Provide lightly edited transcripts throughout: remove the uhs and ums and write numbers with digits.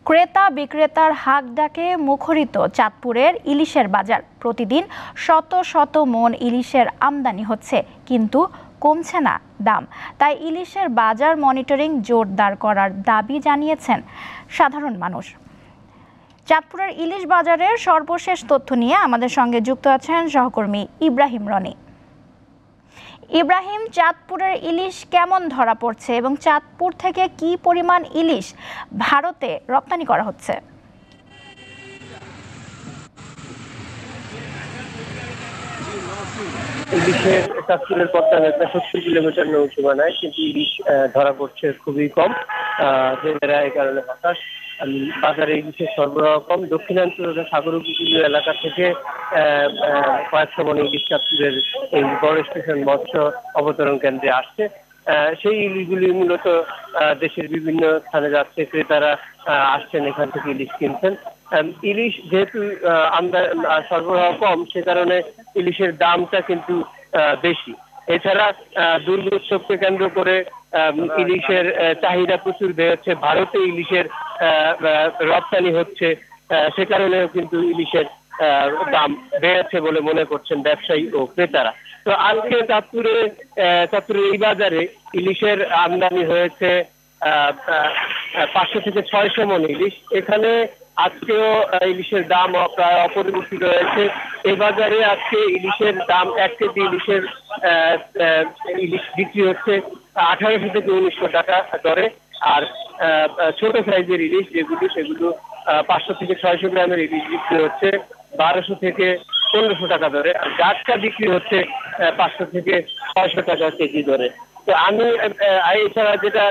ক্রেতা বিক্রেতার হাক ডাকে মুখরিত চাঁদপুরের ইলিশের বাজার। প্রতিদিন শত শত মন ইলিশের আমদানি হচ্ছে, কিন্তু কমছে না দাম। তাই ইলিশের বাজার মনিটরিং জোরদার করার দাবি জানিয়েছেন সাধারণ মানুষ। চাঁদপুরের ইলিশ বাজারের সর্বশেষ তথ্য নিয়ে আমাদের সঙ্গে যুক্ত আছেন সহকর্মী ইব্রাহিম রনি। ইব্রাহিম, চাঁদপুরের ইলিশ কেমন ধরা পড়ছে এবং চাঁদপুর থেকে কি পরিমাণ ইলিশ ভারতে রপ্তানি করা হচ্ছে? ইলিশের চাঁদপুরের পথটা 70 কিলোমিটার নৌসীমানায়, কিন্তু ইলিশ ধরা পড়ছে খুবই কম। এই কারণে হতাশ। বাজারে ইলিশের সরবরাহ কম। দক্ষিণাঞ্চলের সাগর উপকূলীয় এলাকা থেকে কয়েকশো মন ইলিশ চাঁদপুরের এই বড় স্টেশন মৎস্য অবতরণ কেন্দ্রে আসছে। সেই ইলিশগুলি মূলত দেশের বিভিন্ন স্থানে যাচ্ছে, ক্রেতারা আসছেন এখান থেকে ইলিশ কিনছেন। ইলিশ যেহেতু সরবরাহ কম, সে কারণে ইলিশের দামটা কিন্তু বেশি। এছাড়া দুর্গোৎসবকে কেন্দ্র করে ইলিশের চাহিদা প্রচুর বেড়েছে। ভারতে ইলিশের রপ্তানি হচ্ছে, সে কারণেও কিন্তু ইলিশের দাম বেড়েছে বলে মনে করছেন ব্যবসায়ী ও ক্রেতারা। তো আজকে চাঁদপুরের এই বাজারে ইলিশের আমদানি হয়েছে 500 থেকে 600 মন ইলিশ। এখানে আজকেও ইলিশের দাম প্রায় অপরিবর্তিত রয়েছে। এই বাজারে আজকে ইলিশের দাম 1 কেজি ইলিশ বিক্রি হচ্ছে 1800 থেকে 1900 টাকা দরে। আর ছোট সাইজের ইলিশ সেগুলো 500 থেকে 600 গ্রামের ইলিশ বিক্রি হচ্ছে 1200 থেকে 1500 টাকা দরে। আর গাছটা বিক্রি হচ্ছে 500 থেকে 600 টাকা কেজি দরে। তো আমি এছাড়া যেটা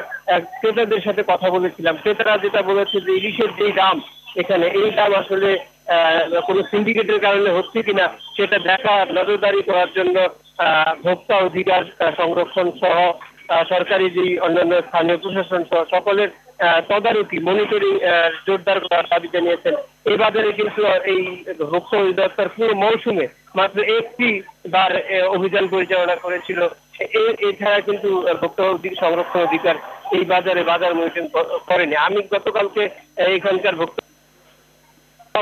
ক্রেতাদের সাথে কথা বলেছিলাম, ক্রেতারা যেটা বলেছে যে ইলিশের যে দাম এখানে, এই দাম আসলে কোনো সিন্ডিকেটের কারণে হচ্ছে কিনা সেটা নজরদারি করার জন্য ভোক্তা অধিকার সংরক্ষণ সহ সরকারি যে অন্যান্য স্থানীয় প্রশাসন সহ সকলের তদারকি মনিটরিং জোরদার করার দাবি জানিয়েছেন। এই বাজারে কিন্তু এই ভোক্তা অধিদপ্তর পুরো মৌসুমে মাত্র একটি বার অভিযান পরিচালনা করেছিল। এছাড়া কিন্তু ভোক্তা সংরক্ষণ অধিকার এই বাজার মনিটরিং করেনি। আমি গতকালকে এখানকার ভোক্তা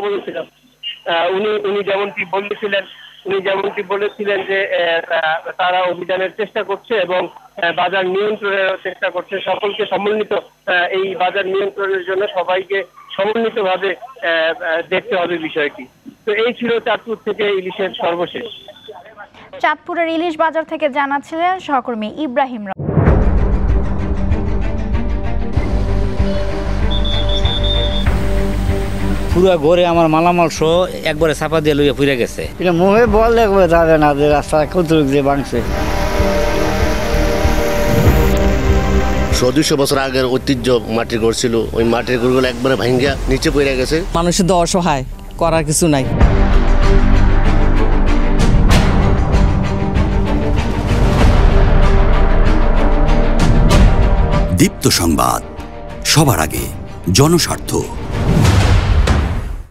বলেছিলাম, উনি যেমনটি বলেছিলেন যে তারা অভিযানের চেষ্টা করছে এবং বাজার নিয়ন্ত্রণের চেষ্টা করছে। সকলকে সমন্বিত এই বাজার নিয়ন্ত্রণের জন্য সবাইকে সমন্বিতভাবে দেখতে হবে বিষয়টি। তো এই ছিল চাঁদপুর থেকে ইলিশের সর্বশেষ। চাঁদপুরের ইলিশ বাজার থেকে জানাচ্ছিলেন সহকর্মী ইব্রাহিম। পুরা ঘরে আমার মালামাল সহ একবারে চাপা দিয়ে লইয়া পুড়ে গেছে। এটা মুখে বললে যাবে না যে রাস্তা কতটুক দিয়ে ভাঙছে। 100-200 বছর আগের ঐতিহ্য মাটির ঘর ছিল, ওই মাটির ঘরগুলো একবারে ভাঙ্গিয়া নিচে পড়ে গেছে। মানুষের তো অসহায়, করার কিছু নাই। দীপ্ত সংবাদ, সবার আগে, জনস্বার্থ।